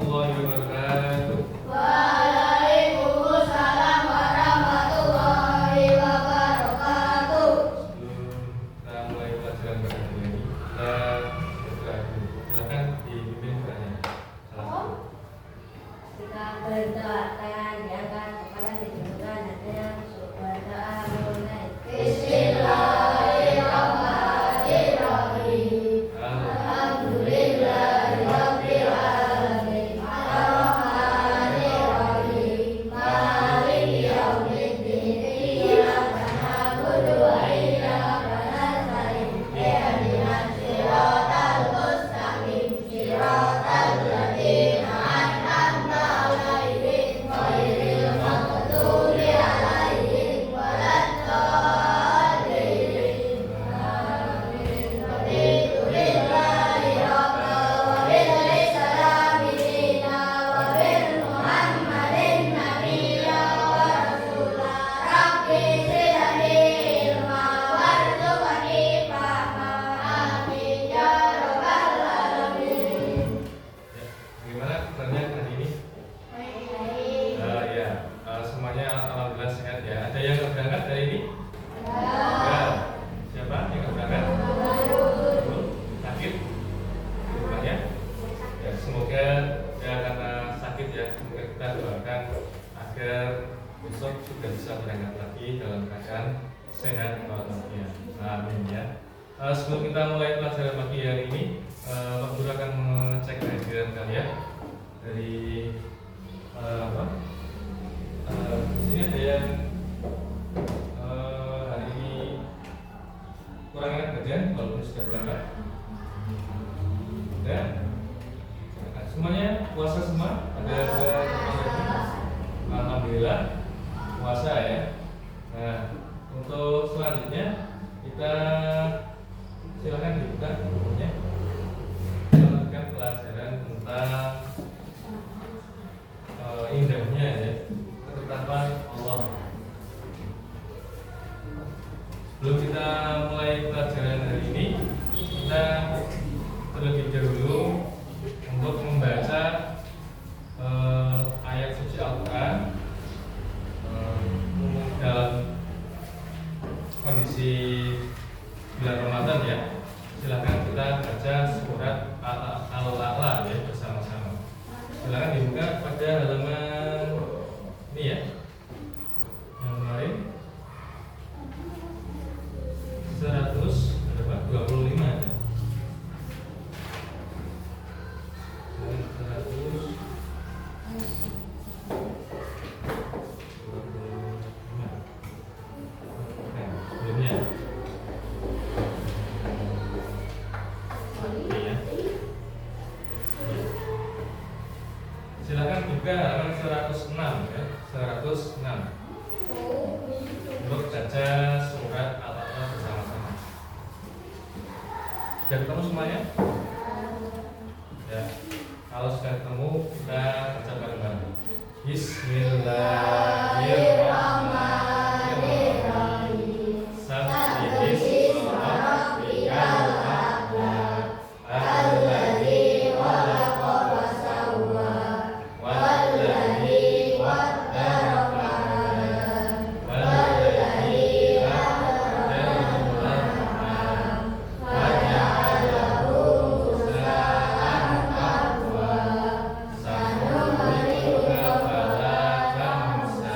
warahmatullahi wabarakatuh. Waalaikumsalam warahmatullahi wabarakatuh. Sebelum kita mulai pelajaran pada hari ini, kita berdoa dulu. Silakan dipimpin doanya. Kita berdoakan agar kepada Tuhan yang berdoa mulai. Bismillahirrahmanirrahim. Alhamdulillahirabbil alamin. Arrahmanirrahim. Maliki yaumiddin. Iyyaka na'budu wa iyyaka nasta'in. Ihdinas siratal mustaqim. Siratal ladzina an'amta 'alaihim ghairil maghdubi 'alaihim waladdallin. Amin. Raditu billahi rabban wa bil islami dinan wa bil Muhammadin nabiyyan wa rasulan. Rabbi zidni ilma warzuqni fahma. Amin ya rabbal alamin. Bagaimana kabarnya hari ini? Ya, semuanya alhamdulillah sehat ya. Ada yang nggak berangkat hari ini? Ya. Siapa yang nggak berangkat? Sakit? Di rumahnya? Ya, semoga ya karena sakit ya, semoga kita doakan agar besok sudah bisa berangkat lagi dalam keadaan sehat walafiat. Amin ya. Sebelum kita mulai pelajaran pagi hari ini, Pak Guru akan mengecek kehadiran kalian dari apa? Sini ada yang hari ini kurang enak badan walaupun sudah berangkat. Ya. Semuanya puasa semua? Ada alhamdulillah puasa ya. Nah, untuk selanjutnya kita silakan dibuka bukunya. Kita lanjutkan pelajaran tentang indahnya ya ketetapan Allah. Sebelum kita mulai pelajaran hari ini, kita terlebih dahulu untuk membaca ayat suci Al-Quran dalam kondisi bulan Ramadan ya. Silakan kita baca surat Al-A'la ya bersama-sama. Silakan dibuka pada halaman ini ya. Yang lain 125 ya. 125. Silakan buka halaman 106 ya, 106 untuk baca surat Al-A'la bersama-sama. Sudah ketemu semuanya? Ya. Kalau sudah ketemu, kita baca bareng-bareng. Bismillahirrahmanirrahim. Sabbihis rabbikal a'la. Alladzi khalaqa fasawwa. Walladzi qaddara fahada. Walladzi akhrajal mar''a. Faja'alahu ghusaan ahwa. Sanuqri'uka fala tansa.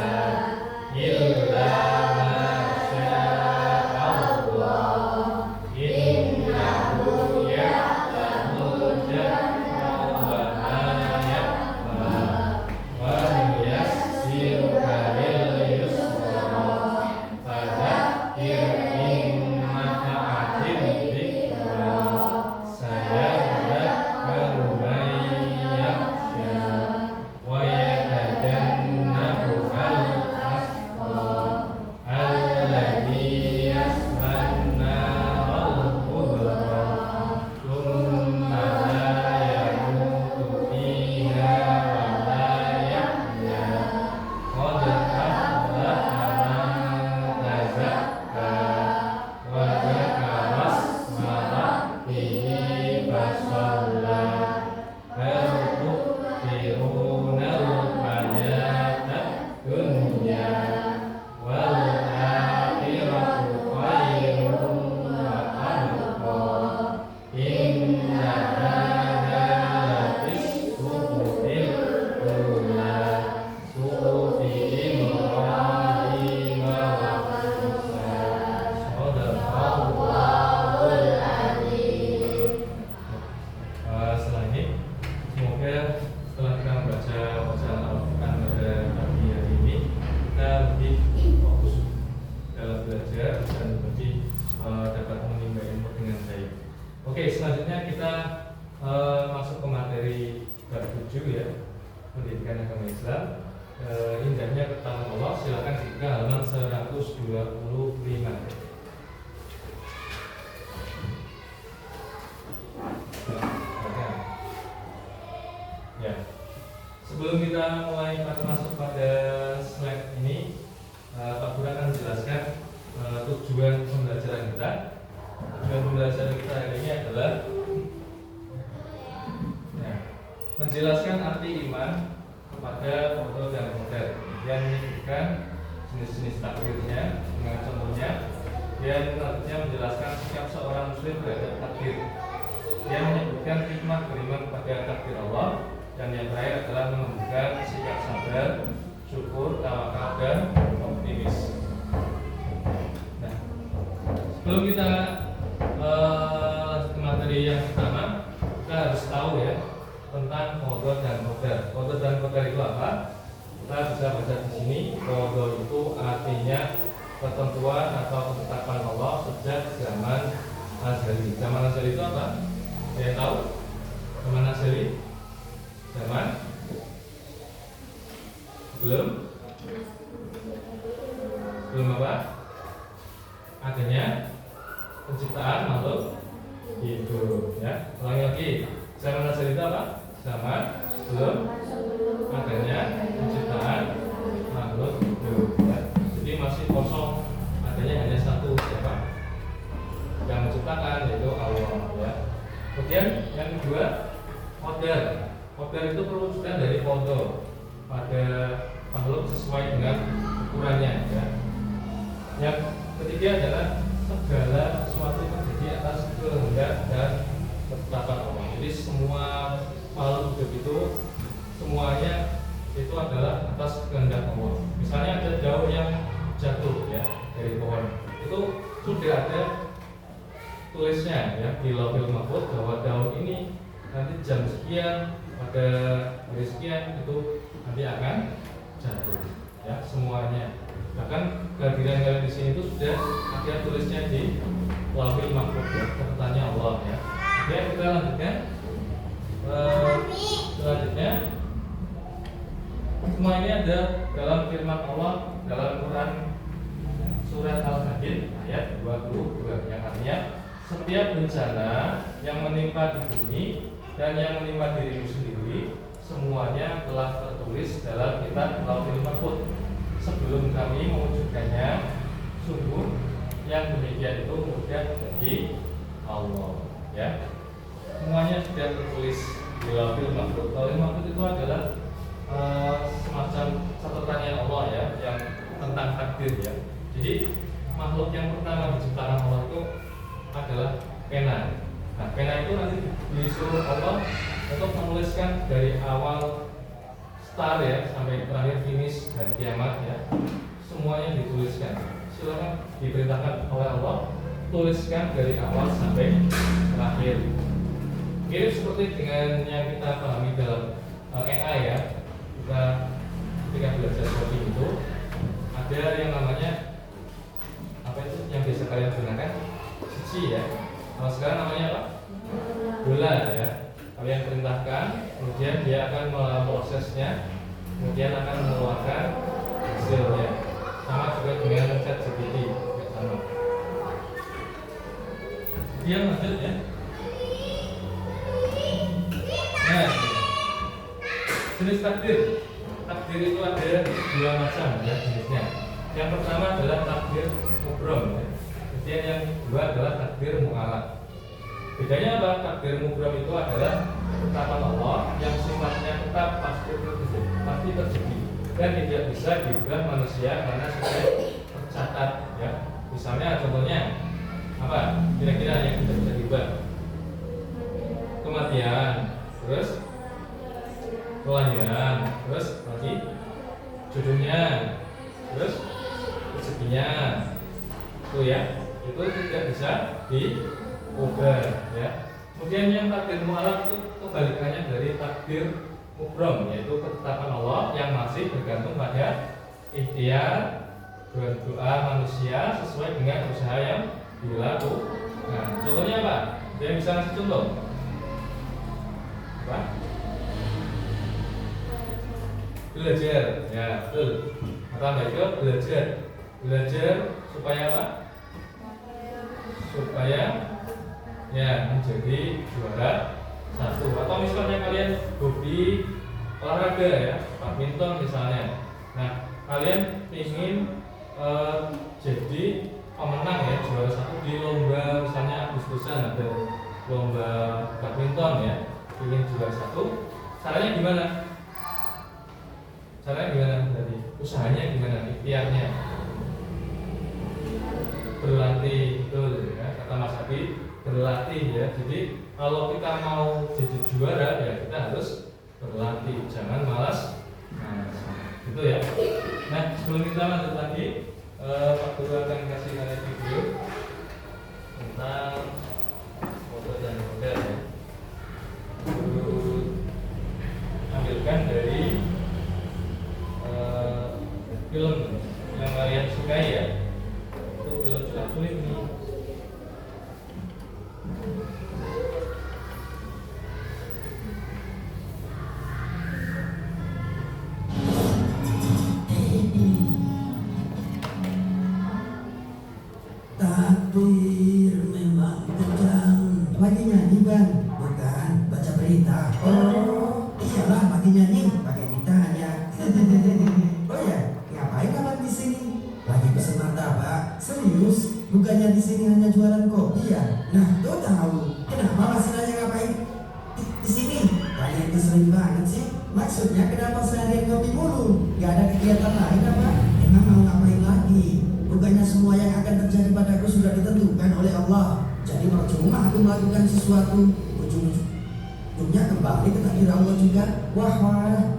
Oke, selanjutnya kita masuk ke materi bab 7 ya, pendidikan agama Islam. Indahnya ketahuan Allah. Silakan dibuka halaman 125. Ya. Sebelum kita mulai masuk pada slide ini, Pak Guru akan menjelaskan tujuan pembelajaran kita. Tujuan pembelajaran kita hari ini adalah menjelaskan arti iman kepada Allah dan Qadar. Dia menyebutkan jenis-jenis takdirnya dengan contohnya. Dia selanjutnya menjelaskan sikap seorang muslim terhadap takdir. Dia menyebutkan hikmah beriman kepada takdir Allah. Dan yang terakhir adalah menunjukkan sikap sabar, syukur, tawakal, dan optimis. Nah, sebelum kita lanjut ke materi yang pertama, kita harus tahu ya tentang qada dan qadar. Qada dan qadar itu apa? Kita bisa baca di sini. Qada itu artinya ketentuan atau ketetapan Allah sejak zaman azali. Zaman azali itu apa? Ada yang tahu? Zaman azali? Zaman belum apa? Adanya penciptaan makhluk hidup ya. Ulangi lagi. Zaman azali itu apa? Zaman belum adanya penciptaan makhluk hidup ya. Jadi masih kosong, adanya hanya satu, siapa? Yang menciptakan, yaitu Allah ya. Kemudian yang kedua, qadar. Qadar itu perwujudan dari qada pada makhluk sesuai dengan ukurannya ya. Yang ketiga adalah segala sesuatu yang terjadi atas kehendak dan ketetapan Allah. Jadi semua makhluk hidup itu semuanya itu adalah atas kehendak Allah. Misalnya ada daun yang jatuh ya dari pohon, itu sudah ada tulisnya ya di Lauhul Mahfuz bahwa daun ini nanti jam sekian pada hari sekian itu nanti akan jatuh ya semuanya. Bahkan kehadiran kalian di sini itu sudah ada tulisnya di Lauhul Mahfuz ya, catatannya Allah ya. Oke, kita lanjutkan. Selanjutnya semua ini ada dalam firman Allah dalam Quran surat Al-Hadid ayat 22 yang artinya setiap bencana yang menimpa di bumi dan yang menimpa dirimu sendiri semuanya telah tertulis dalam kitab Lauhul Mahfuz sebelum kami mewujudkannya. Sungguh yang demikian itu mudah bagi Allah ya. Semuanya sudah tertulis di Lauhul Mahfuz. Lauhul Mahfuz itu adalah semacam catatannya Allah ya, yang tentang takdir ya. Jadi makhluk yang pertama diciptakan Allah itu adalah pena. Nah, pena itu nanti disuruh Allah untuk menuliskan dari awal start ya sampai terakhir finish hari kiamat ya. Semuanya dituliskan. Silakan diperintahkan oleh Allah tuliskan dari awal sampai terakhir. Mirip seperti dengan yang kita pahami dalam AI ya. Kita ketika belajar coding itu ada yang namanya apa itu yang biasa kalian gunakan? Cici ya. Kalau sekarang namanya apa? Bola ya. Kalian perintahkan, kemudian dia akan memprosesnya, kemudian akan mengeluarkan hasilnya. Sama juga dengan ChatGPT, sama. Dia lanjut ya. Nah, jenis takdir. Takdir itu ada dua macam ya jenisnya. Yang pertama adalah takdir mubrom ya. Kemudian yang kedua adalah takdir mu'alaq. Bedanya apa? Takdir mubrom itu adalah ketetapan Allah yang sifatnya tetap pasti terjadi dan tidak bisa diubah manusia karena sudah tercatat ya. Misalnya contohnya apa? Kira-kira yang tidak bisa diubah? Kematian, terus kelahiran, terus lagi jodohnya, terus rezekinya, itu ya, itu tidak bisa diubah ya. Kemudian yang takdir mu'alaq itu kebalikannya dari takdir mubrom, yaitu ketetapan Allah yang masih bergantung pada ikhtiar berdoa manusia sesuai dengan usaha yang dilakukan. Nah, contohnya apa? Dia bisa ngasih contoh? Apa? Belajar, ya betul. Kata itu belajar. Belajar supaya apa? Supaya ya menjadi juara satu. Atau misalnya kalian hobi olahraga ya, badminton misalnya. Nah, kalian ingin jadi pemenang ya, juara satu di lomba misalnya Agustusan ada lomba badminton ya, ingin juara satu. Caranya gimana? Caranya gimana tadi? Usahanya gimana? Ikhtiarnya berlatih, betul ya, kata Mas Abi, berlatih ya. Jadi kalau kita mau jadi juara ya kita harus berlatih, jangan malas. Nah, gitu ya. Nah, sebelum kita lanjut lagi, Pak Guru akan kasih kalian video tentang foto dan model ya. Guru ambilkan dari film yang kalian sukai ya. Itu film culik nih. Takdir memang kejam. Lagi nyanyi bang? Bukan, baca berita. Oh, iyalah lagi nyanyi, pakai ditanya. Oh ya, ngapain abang di sini? Lagi pesen martabak. Serius? Bukannya di sini hanya jualan kopi ya? Nah, tuh tahu. Kenapa masih nanya ngapain? Di sini? Kalian keselin banget sih. Maksudnya kenapa seharian kopi mulu? Gak ada kegiatan lain apa? Emang mau ngapain lagi? Bukannya semua yang akan terjadi padaku sudah ditentukan oleh Allah. Jadi percuma aku melakukan sesuatu, ujung-ujungnya kembali ke takdir Allah juga. Wah,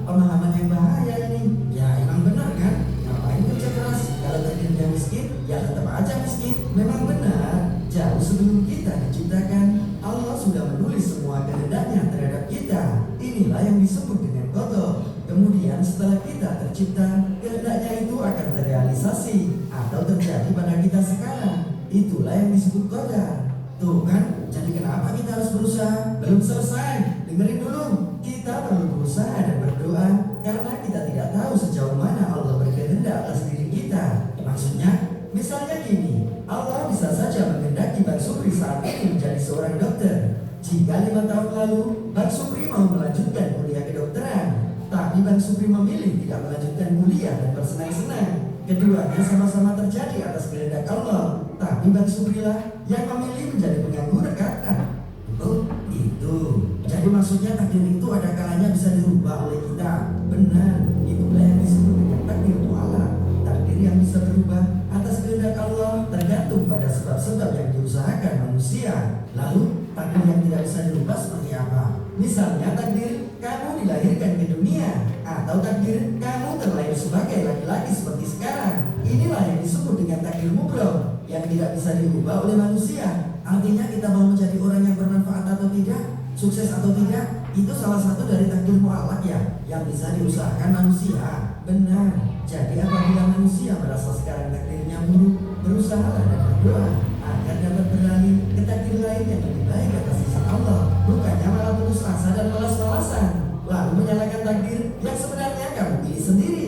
pemahaman yang bahaya ini. Ya emang benar kan? Ngapain kerja keras? Kalau takdirnya miskin, ya tetap aja miskin. Memang benar. Jauh sebelum kita diciptakan, Allah sudah menulis semua kehendaknya terhadap kita. Inilah yang disebut dengan qada. Kemudian setelah kita tercipta, kehendaknya itu akan terrealisasi atau terjadi pada kita sekarang. Itulah yang disebut qadar. Tuh kan, jadi kenapa kita harus berusaha? Belum selesai, dengerin dulu. Kita perlu berusaha dan berdoa karena kita tidak tahu sejauh mana Allah berkehendak atas diri kita. Maksudnya, misalnya gini, Allah bisa saja menghendaki Bang Supri saat ini menjadi seorang dokter. Jika 5 tahun lalu Bang Supri mau melanjutkan kuliah kedokteran, tapi Bang Supri memilih tidak melanjutkan kuliah dan bersenang-senang, keduanya sama-sama terjadi atas kehendak Allah. Tapi Bang Supri lah yang memilih menjadi pengangguran kan? Oh, itu. Jadi maksudnya takdir itu ada kalanya bisa dirubah oleh kita. Benar, itulah yang disebut dengan takdir mu'alaq. Takdir yang bisa berubah atas kehendak Allah tergantung pada sebab-sebab yang diusahakan manusia. Lalu takdir yang tidak bisa dirubah seperti apa? Misalnya takdir kamu dilahirkan ke dunia, atau takdir kamu terlahir sebagai laki-laki seperti sekarang. Inilah yang disebut dengan takdir mubrom, yang tidak bisa diubah oleh manusia. Artinya kita mau menjadi orang yang bermanfaat atau tidak, sukses atau tidak, itu salah satu dari takdir mu'alaq ya, yang bisa diusahakan manusia. Benar. Jadi apabila manusia merasa sekarang takdirnya buruk, berusahalah dan berdoa agar dapat beralih ke takdir lain yang lebih baik atas sisi Allah, bukannya malah putus asa dan malas-malasan, lalu menyalahkan takdir yang sebenarnya kamu pilih sendiri.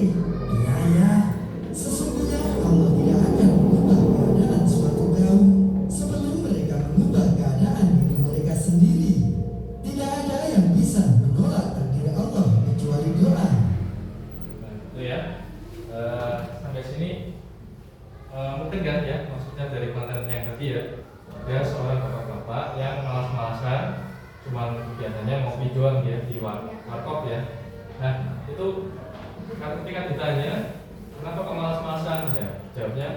Iya, sesungguhnya Allah tidak akan mengubah keadaan suatu kaum sebelum mereka mengubah keadaan diri mereka sendiri. Tidak ada yang bisa menolak takdir Allah kecuali doa. Nah, itu ya. Sampai sini mungkin kan ya, maksudnya dari konten yang tadi ya, ada seorang bapak-bapak yang malas-malasan, cuman kegiatannya ngopi doang ya di warkop ya. Nah itu ketika ditanya kenapa kok malas-malasan, ya jawabnya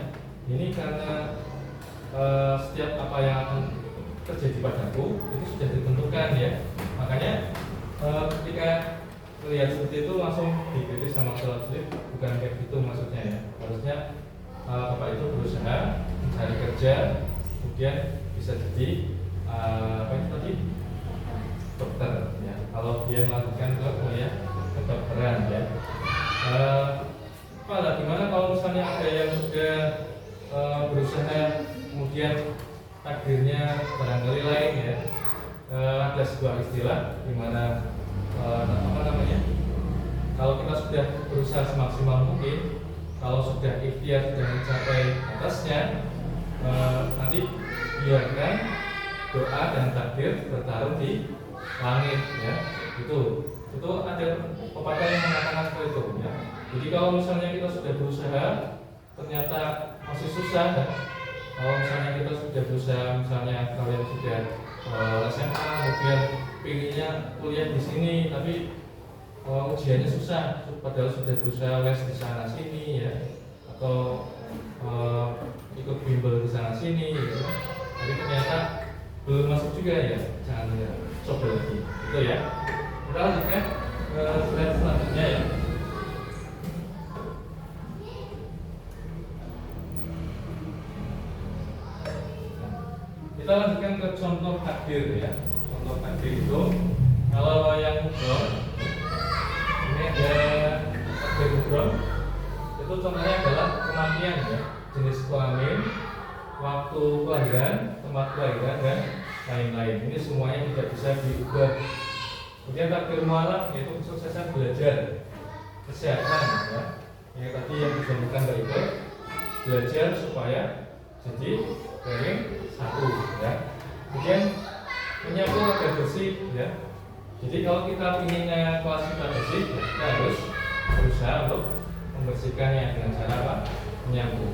ini karena setiap apa yang akan terjadi padaku itu sudah ditentukan ya. Makanya ketika melihat seperti itu langsung dikritik sama sholat sulit, bukan kayak gitu maksudnya ya. Harusnya bapak itu berusaha mencari kerja, kemudian bisa jadi apa itu tadi, dokter ya. Kalau dia melakukan ke kuliah kedokteran ya. Gimana kalau misalnya ada yang sudah berusaha kemudian takdirnya barangkali lain ya. Ada sebuah istilah di mana kalau kita sudah berusaha semaksimal mungkin, kalau sudah ikhtiar sudah mencapai batasnya, nanti biarkan doa dan takdir bertarung di langit ya. Itu ada pepatah yang mengatakan seperti itu ya. Jadi kalau misalnya kita sudah berusaha ternyata masih susah ya. Kalau misalnya kita sudah berusaha, misalnya kalian sudah SMA kemudian pinginnya kuliah di sini tapi ujiannya susah, padahal sudah berusaha les di sana sini ya, atau ikut bimbel di sana sini gitu. Tapi ternyata belum masuk juga ya, jangan ya, coba lagi itu ya. Kita lanjutkan ke slide selanjutnya ya. Kita lanjutkan ke contoh takdir ya. Contoh takdir itu kalau yang mudhaf ini ada takdir mudhaf. Itu contohnya adalah kematian ya, jenis kelamin, waktu kelahiran, tempat kelahiran dan lain-lain. Ini semuanya tidak bisa diubah. Kemudian takdir mu'allaq yaitu kesuksesan belajar, kesehatan ya. Ini tadi yang disebutkan dari itu, belajar supaya jadi ranking 1 ya. Kemudian menyapu agar bersih ya. Jadi kalau kita inginnya kelas kita bersih, kita harus berusaha untuk membersihkannya dengan cara apa? Menyapu.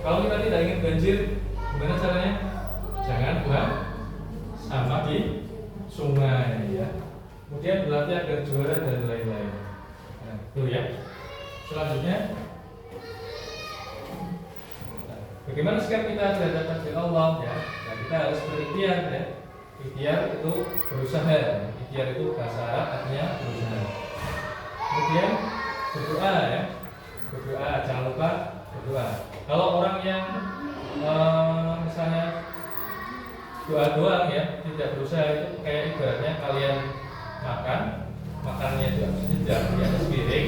Kalau kita tidak ingin banjir, gimana caranya? Jangan buang sampah di sungai ya. Kemudian berlatih agar juara dan lain-lain. Nah, itu ya. Selanjutnya, bagaimana sikap kita terhadap takdir Allah ya? Nah, kita harus berikhtiar ya. Ikhtiar itu berusaha. Ikhtiar itu bahasa Arab artinya berusaha. Kemudian berdoa ya. Berdoa, jangan lupa berdoa. Kalau orang yang misalnya doa doang ya, tidak berusaha, itu kayak ibaratnya kalian makannya juga tidak di atas piring,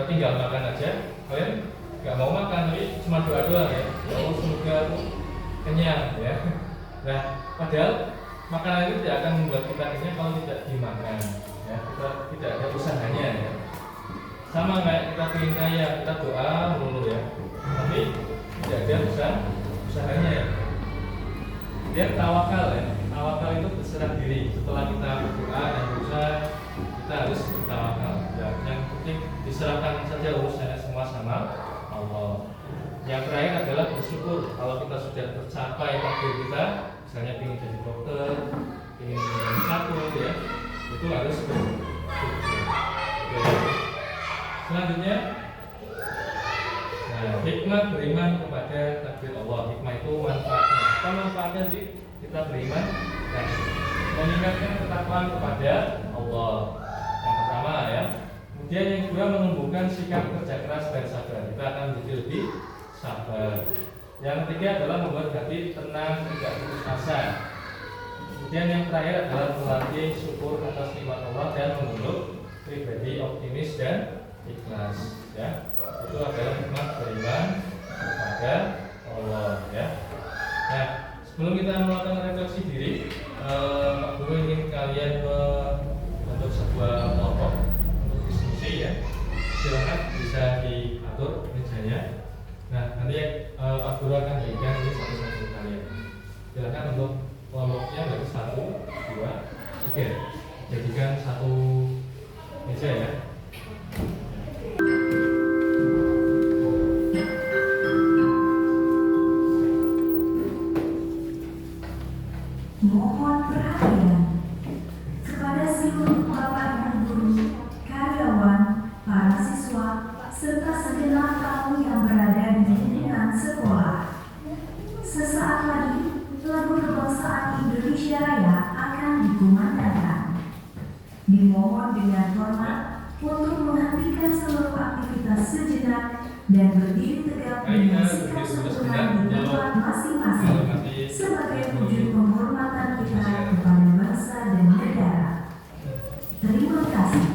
tinggal makan aja. Kalian nggak mau makan, tapi cuma doa doang ya. Ya Allah semoga aku kenyang ya. Nah, padahal makanan itu tidak akan membuat kita kenyang kalau tidak dimakan ya. Kita tidak ada usahanya ya. Sama kayak kita ingin kaya, kita doa dulu ya, tapi tidak ada usahanya ya. Dia tawakal ya. Tawakal itu berserah diri. Setelah kita berdoa dan berusaha, kita harus bertawakal ya. Yang penting diserahkan saja urusannya semua sama Allah. Yang terakhir adalah bersyukur. Kalau kita sudah tercapai takdir kita, misalnya ingin jadi dokter, ingin menjadi satu ya, itu harus bersyukur. Selanjutnya, hikmah beriman kepada takdir Allah. Hikmah itu manfaatnya. Apa manfaatnya sih kita beriman? Nah, meningkatkan ketakwaan kepada Allah. Yang pertama ya. Kemudian yang kedua, menumbuhkan sikap kerja keras dan sabar. Kita akan menjadi lebih sabar. Yang ketiga adalah membuat hati tenang, tidak putus asa. Kemudian yang terakhir adalah melatih syukur atas nikmat Allah dan membentuk pribadi optimis dan ikhlas ya. Itu adalah hikmah beriman kepada Allah ya. Nah, sebelum kita melakukan refleksi diri, Pak Guru ingin kalian membentuk sebuah kelompok untuk diskusi ya. Silakan bisa diatur mejanya. Nah, nanti Pak Guru akan berikan ini satu-satu kalian. Silakan untuk kelompoknya dari 1, 2, 3. Jadikan satu meja ya. Mohon perhatian kepada seluruh bapak dan guru, karyawan, para siswa, serta segenap tamu yang berada di lingkungan sekolah. Sesaat lagi, lagu kebangsaan Indonesia Raya akan dikumandangkan. Dimohon dengan hormat untuk menghentikan seluruh aktivitas sejenak dan berdiri tegak dengan sikap sempurna di tempat masing-masing sebagai wujud penghormatan kita kepada bangsa dan negara. Terima kasih.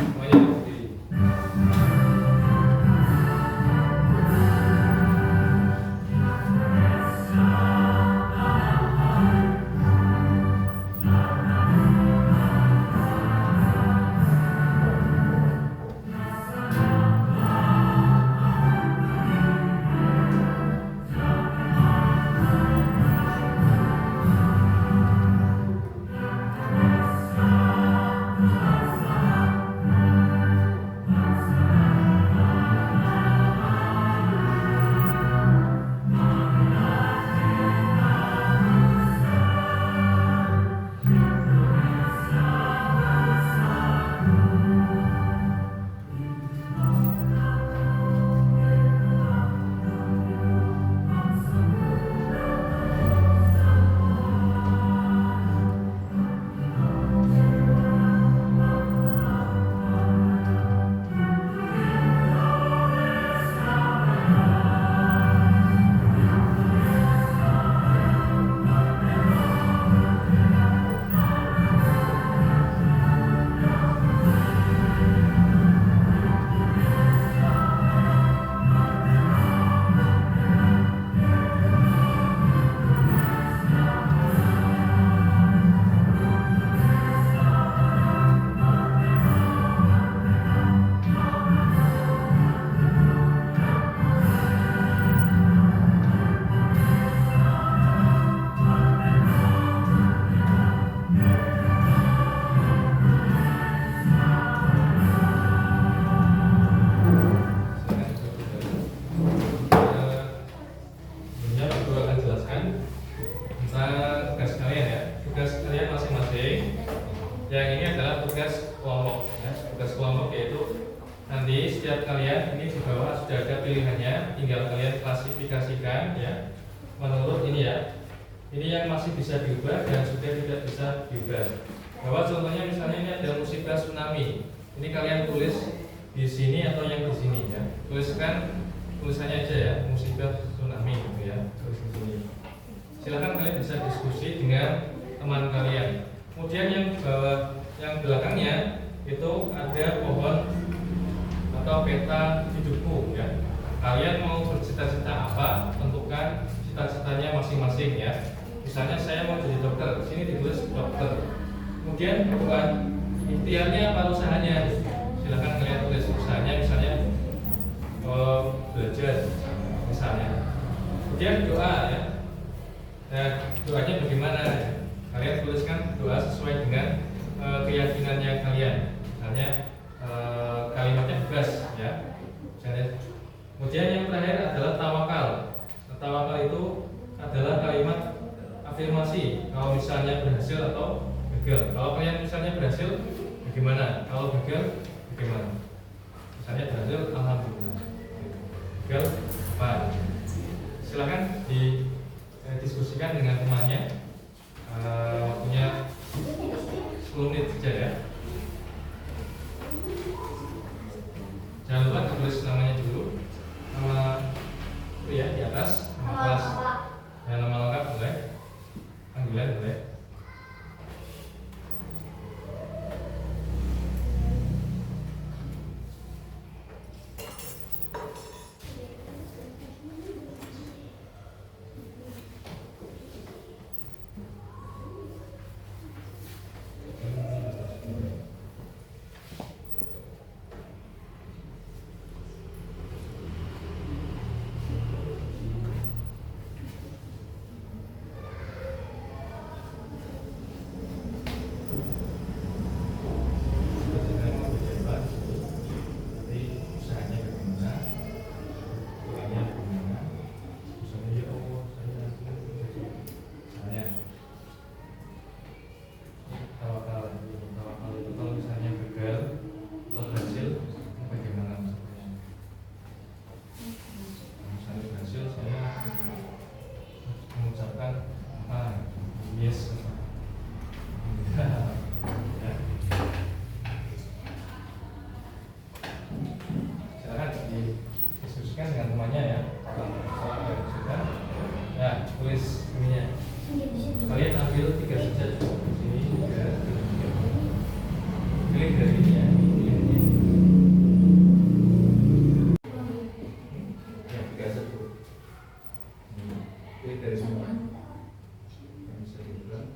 tugas kalian ya. Tugas kalian masing-masing. Yang ini adalah tugas kelompok ya. Tugas kelompok yaitu nanti setiap kalian ini di bawah sudah ada pilihannya, tinggal kalian klasifikasikan ya menurut ini ya. Ini yang masih bisa diubah dan sudah tidak bisa diubah. Bahwa contohnya misalnya ini ada musibah tsunami. Ini kalian tulis di sini atau yang di sini ya. Tuliskan tulisannya aja ya, musibah tsunami gitu ya. Tulis di sini. Silakan kalian bisa diskusi dengan teman kalian. Kemudian yang bawah, yang belakangnya itu ada pohon atau peta hidupku ya. Kalian mau bercita-cita apa? Tentukan cita-citanya masing-masing ya. Misalnya saya mau jadi dokter, sini ditulis dokter. Kemudian bukan ikhtiarnya apa usahanya? Silakan kalian tulis usahanya, misalnya belajar misalnya. Kemudian doa ya. Nah, doanya bagaimana? Kalian tuliskan doa sesuai dengan keyakinannya kalian. Misalnya kalimatnya bebas ya. Misalnya. Kemudian yang terakhir adalah tawakal. Tawakal itu adalah kalimat afirmasi. Kalau misalnya berhasil atau gagal. Kalau kalian misalnya berhasil, bagaimana? Kalau gagal, bagaimana? Misalnya berhasil, alhamdulillah. Gagal, apa? Silahkan didiskusikan dengan temannya. Waktunya 10 menit saja ya. Jangan lupa tulis namanya dulu. Nama itu ya di atas, nama kelas. Dan nama lengkap boleh. Panggilan boleh. Pilih dari semua yang bisa dibilang.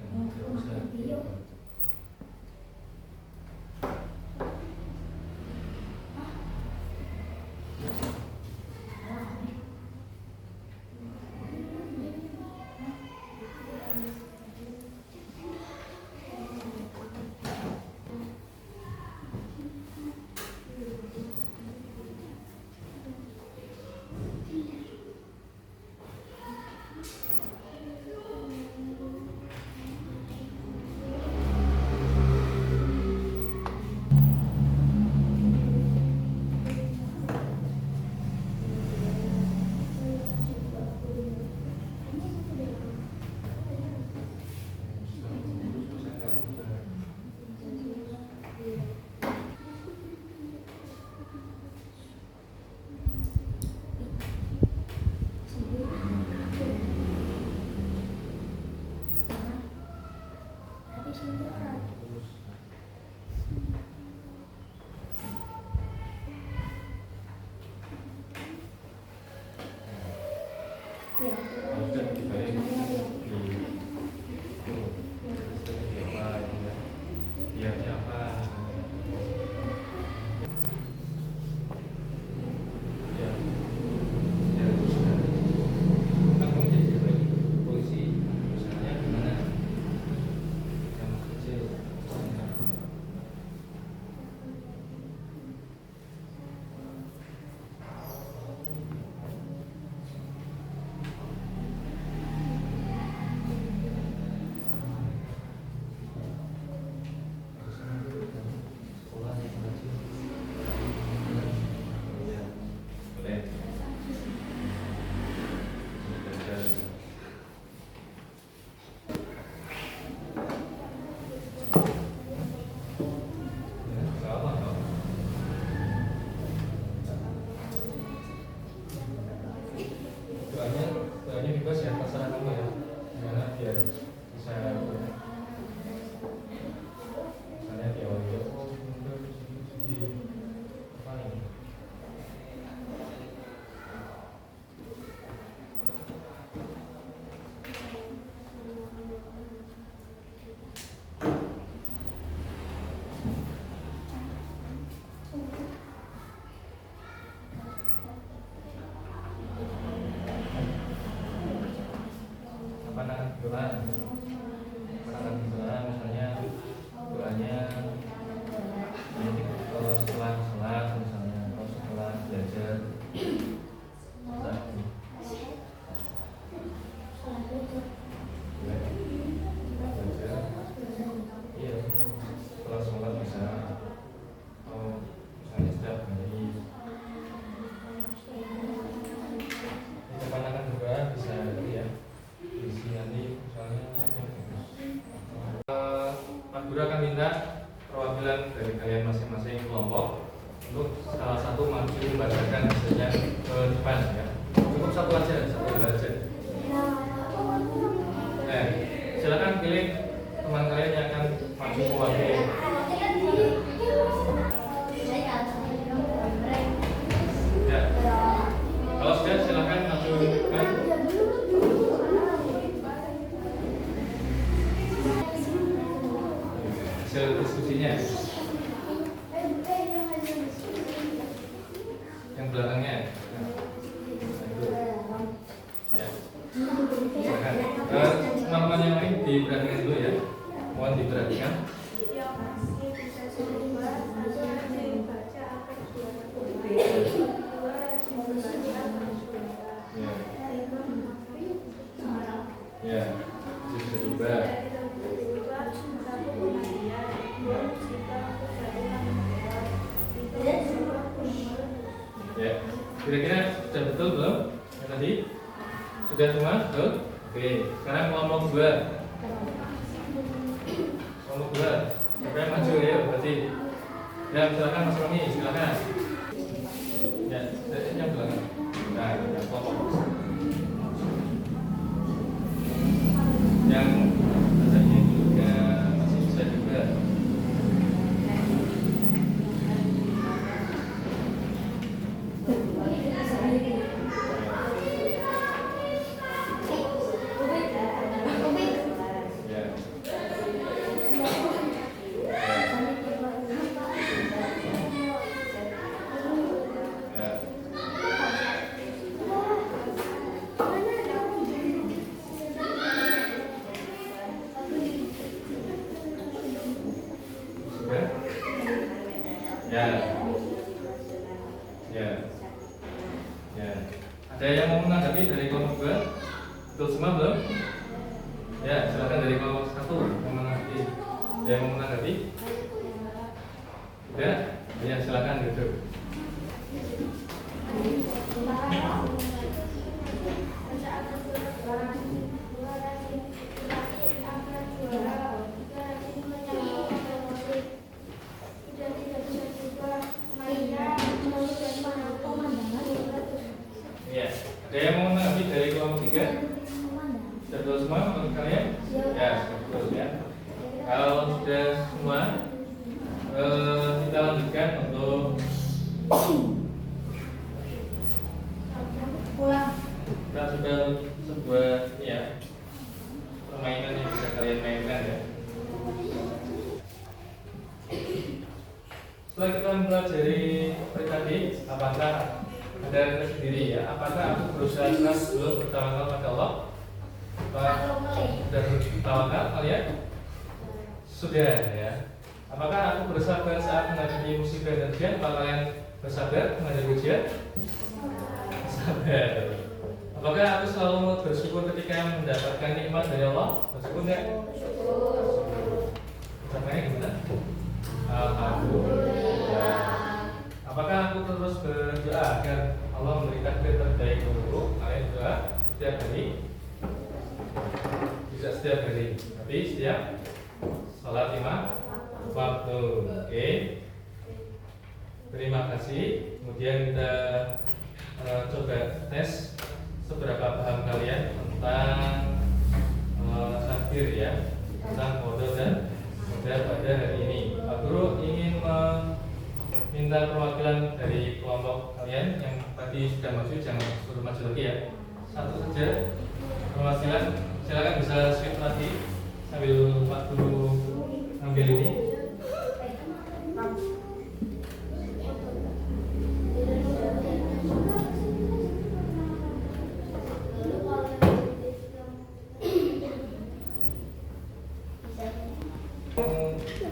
guru akan minta perwakilan dari kalian masing-masing kelompok untuk salah satu maju membacakan hasilnya ke depan ya. Cukup satu aja, satu lembar aja. Silakan pilih teman kalian yang akan maju mewakili. Ya. Kalau sudah silakan majukan hasil diskusinya. Yang belakangnya. Ya. Silakan. Teman-teman yang lain diperhatikan dulu ya. Mohon diperhatikan. Ya, bisa diubah. Ya, kira-kira sudah betul belum? Yang tadi sudah semua betul? Oke, sekarang kelompok 2. Kelompok 2, siapa yang maju ya? Berarti ya, silakan Mas Romi, silakan. Ya, yang belakang. Nah, yang kelompok yang adanya juga masih bisa juga. Ada yang mau menanggapi dari kelompok 2? Betul semua belum? Ya, silakan dari kelompok 1 yang menanggapi. Ada yang mau menanggapi? Tidak? Ya, silakan duduk. Ya, ada yang mau menanggapi dari kelompok 3? Sudah betul semua menurut kalian? Ya, sudah betul ya. Kalau sudah semua, kita lanjutkan untuk kita sudah sebuah ya permainan yang bisa kalian mainkan ya. Setelah kita mempelajari seperti tadi, apakah ada rasa sendiri ya? Apakah aku berusaha keras belum bertawakal pada Allah? Sudah bertawakal kalian? Sudah ya. Apakah aku bersabar saat menghadapi musibah dan ujian? Apakah kalian bersabar menghadapi ujian? Bersabar. Apakah aku selalu bersyukur ketika mendapatkan nikmat dari Allah? Bersyukur nggak? Ucapannya gimana? Alhamdulillah. Apakah aku terus berdoa agar Allah memberikan terbaik untukku? Kalian doa setiap hari? Tidak setiap hari, tapi setiap salat 5 waktu. Oke. Terima kasih. Kemudian kita coba tes seberapa paham kalian tentang takdir ya, tentang qada dan qadar pada hari ini. Pak Guru ingin minta perwakilan dari kelompok kalian yang tadi sudah maju, jangan suruh maju lagi ya. Satu saja perwakilan, silakan bisa switch lagi sambil Pak Guru ambil ini.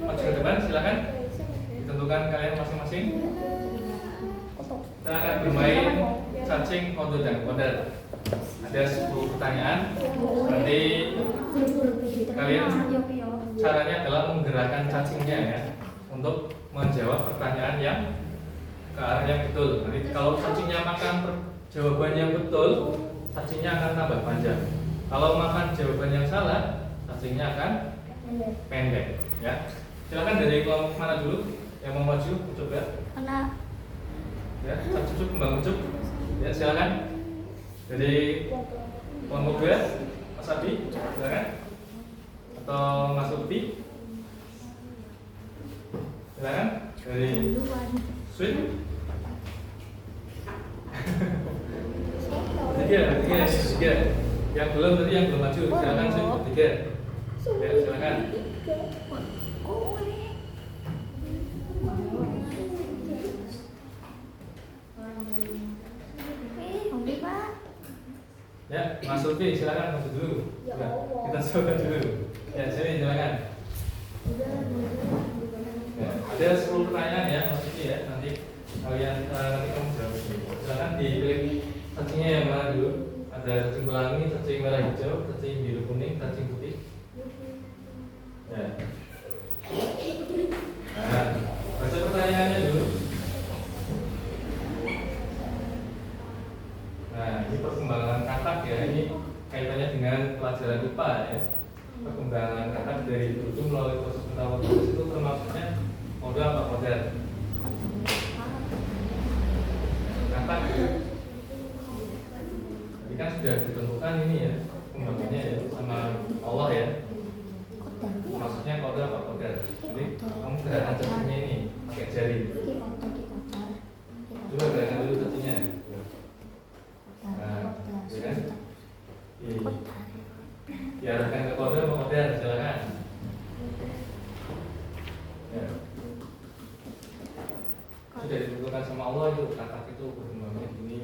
Maju ke depan, silakan. Ditentukan kalian masing-masing. Kita akan bermain cacing, qada dan qadar. Ada 10 pertanyaan. Nanti kalian caranya adalah menggerakkan cacingnya ya, untuk menjawab pertanyaan yang ke arah yang betul. Nanti kalau cacingnya makan jawaban yang betul, cacingnya akan tambah panjang. Kalau makan jawaban yang salah, cacingnya akan pendek. Ya, silakan dari kelompok mana dulu yang mau maju coba. Anak. Ya, cucuk kembang ucup. Ya, silakan. Dari kelompok B, Mas Abi, silakan. Atau Mas Upi, silakan. Dari Sweet. Tiga. Yang belum tadi yang belum maju, silakan Sweet tiga. Ya, silakan. Ya, Mas Upi, silakan maju dulu. Ya, kita coba dulu. Ya, sini silakan. Ya, ada 10 pertanyaan ya, Mas Upi ya. Nanti kalian nanti kamu jawab. Silakan dipilih cacingnya yang mana dulu. Ada cacing pelangi, cacing merah hijau, cacing biru kuning, cacing putih. Ya. Nah, baca pertanyaannya dulu. Nah, ini perkembangan katak ya. Ini kaitannya dengan pelajaran IPA ya. Perkembangan katak dari itu melalui proses metamorfosis itu termasuknya modal apa model? Katak ya. Jadi kan sudah ditentukan ini ya pembagiannya ya sama Allah ya. Maksudnya kode apa kode? Jadi kamu gerakan cacingnya ini pakai jari. Coba gerakan dulu cacingnya. Nah, ya kan? Diarahkan ke kode apa kode? Silakan. Ya. Sudah ditentukan sama Allah itu katak itu perkembangannya ini.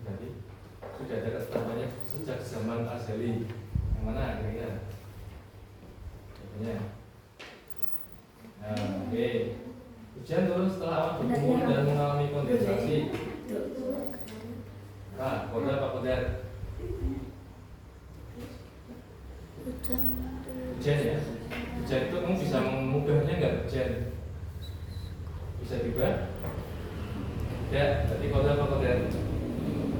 Jadi sudah ada ketetapannya sejak zaman azali. Yang mana kira-kira? Ya. Nah, oke. Hujan turun setelah awan berkumpul dan mengalami kondensasi. Nah, kode apa kode? Hujan ya. Hujan itu kamu bisa mengubahnya nggak hujan? Bisa diubah? Ya, berarti kode apa kode?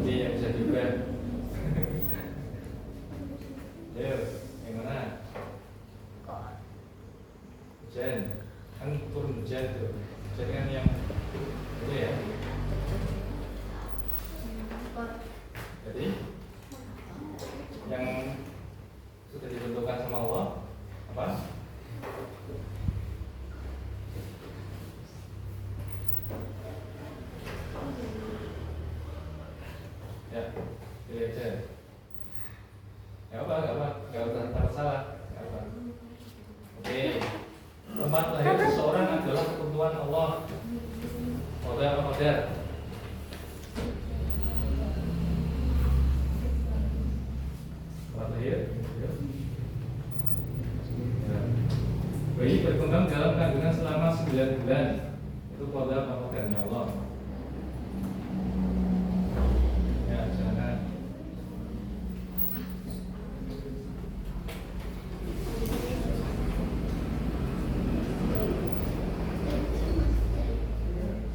Jadi yang bisa diubah. Ayo, yang mana? Hujan, kan turun hujan tuh. Hujan kan yang itu ya. Jadi yang sudah ditentukan sama Allah apa? Ya, pilih aja. Gak apa, gak usah takut salah. Gak apa. Oke. Tempat lahir seseorang adalah ketentuan Allah. Kode apa kode? Tempat lahir. Ya. Bayi berkembang dalam kandungan selama 9 bulan. Itu kode apa kodenya Allah? Ya, silakan.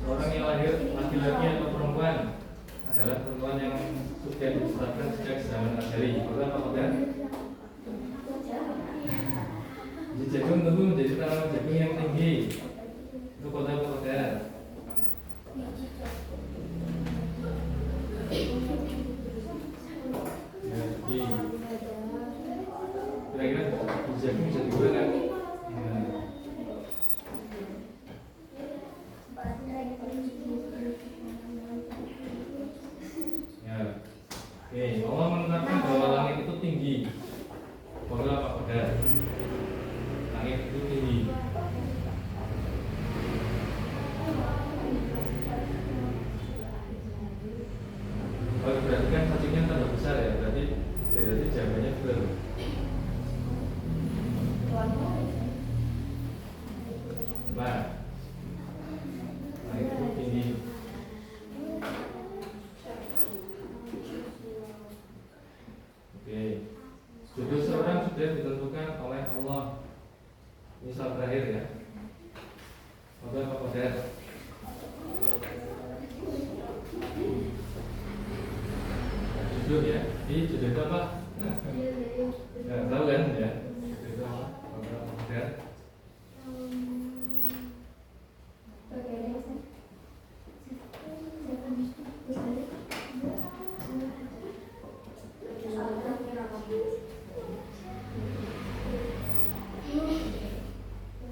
Seorang yang lahir laki-laki atau perempuan adalah perempuan yang sudah ditetapkan sejak zaman azali. Kode apa kode? Biji jagung tentu menjadi tanaman jagung yang tinggi. Itu kode apa kode? Ya, jadi kira-kira biji jagung bisa digunakan. Ya. Oke, Allah menetapkan bahwa langit itu tinggi. Kode apa kode? Langit itu tinggi. Kalau berarti kan cacingnya tambah besar ya, berarti jawabannya betul. Nah, langit itu tinggi. Oke, jodoh seorang sudah ditentukan oleh Allah. Ini soal terakhir ya. Kode apa kode? Jodoh ya. Ini jodoh itu apa? Nggak tahu kan ya? Jodoh itu apa? Pamoder.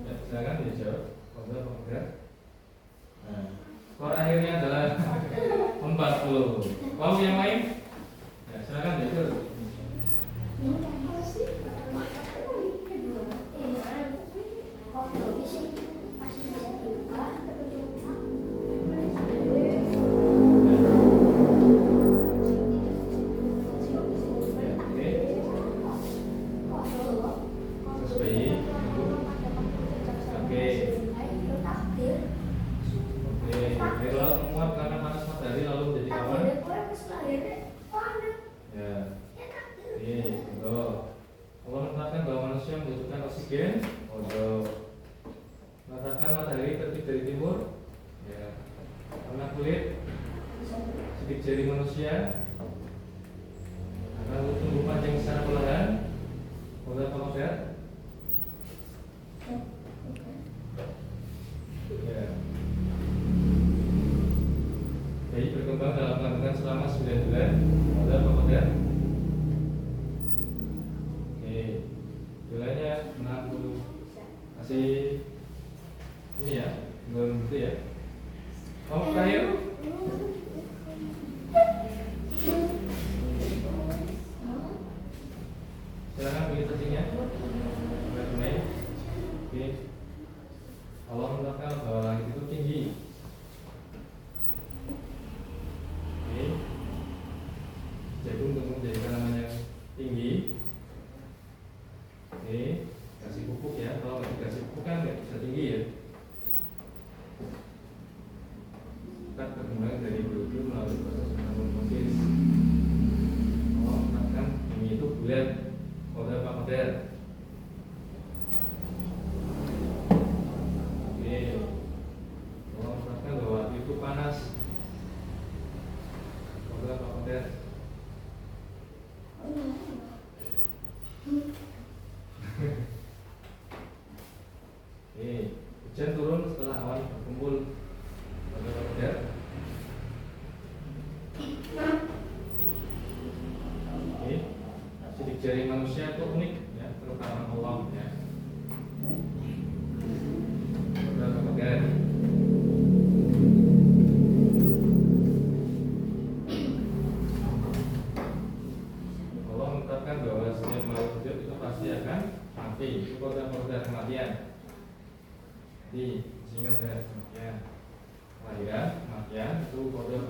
Ya, silakan dijawab. Pamoder. Nah, skor akhirnya adalah 40. Mau yang lain? Ya, silakan dijawab. Sidik jari manusia akan tumbuh panjang secara perlahan. Pamoder. Ya. Bayi berkembang dalam kandungan selama 9 bulan. Pamoder. Oke. Nilainya 60. Masih ini ya, belum itu ya. Terakhir. Silakan pilih cacingnya. Mulai. Oke. Allah menetapkan bahwa langit itu tinggi. Oke. Jagung tumbuh menjadi tanaman yang tinggi. Oke. Kasih pupuk ya. Kalau nggak dikasih pupuk kan nggak bisa tinggi ya. Kita berkembang dari bulu melalui proses metamorfosis. Allah menetapkan tinggi itu bulat. Pamoder. Oke. Allah menetapkan bahwa api itu panas. Pamoder. Oke. Hujan turun setelah awan berkumpul. Pamoder. Oke. Sidik jari manusia itu unik ya, terutama Allah ya. Pamoder. Allah menetapkan bahwa setiap makhluk hidup itu pasti akan mati. Itu pamoder kematian. Jadi ingat ya, kematian. Kelahiran, kematian itu pamoder.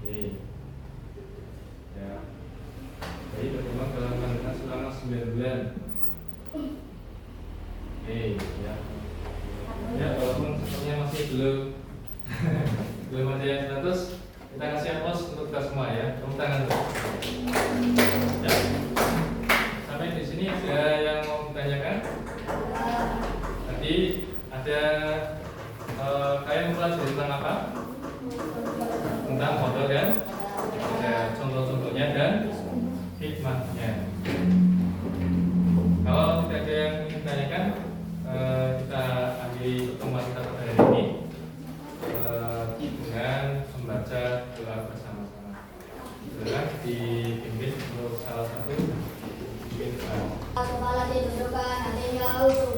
Oke. Ya. Bayi berkembang dalam kandungan selama 9 bulan. Oke, ya. Ya, walaupun sepertinya masih belum ada yang 100, kita kasih aplaus untuk kita semua ya. Tepuk tangan dulu. Ya. Sampai di sini ada yang mau ditanyakan? Tadi ada kalian mempelajari tentang apa? Tentang model kan? Ada contoh-contohnya dan hikmahnya. Kalau tidak ada yang ingin ditanyakan, kita akhiri pertemuan kita pada hari ini dengan membaca doa bersama-sama. Silakan dipimpin untuk salah satu. Kepala didudukkan, hatinya usul.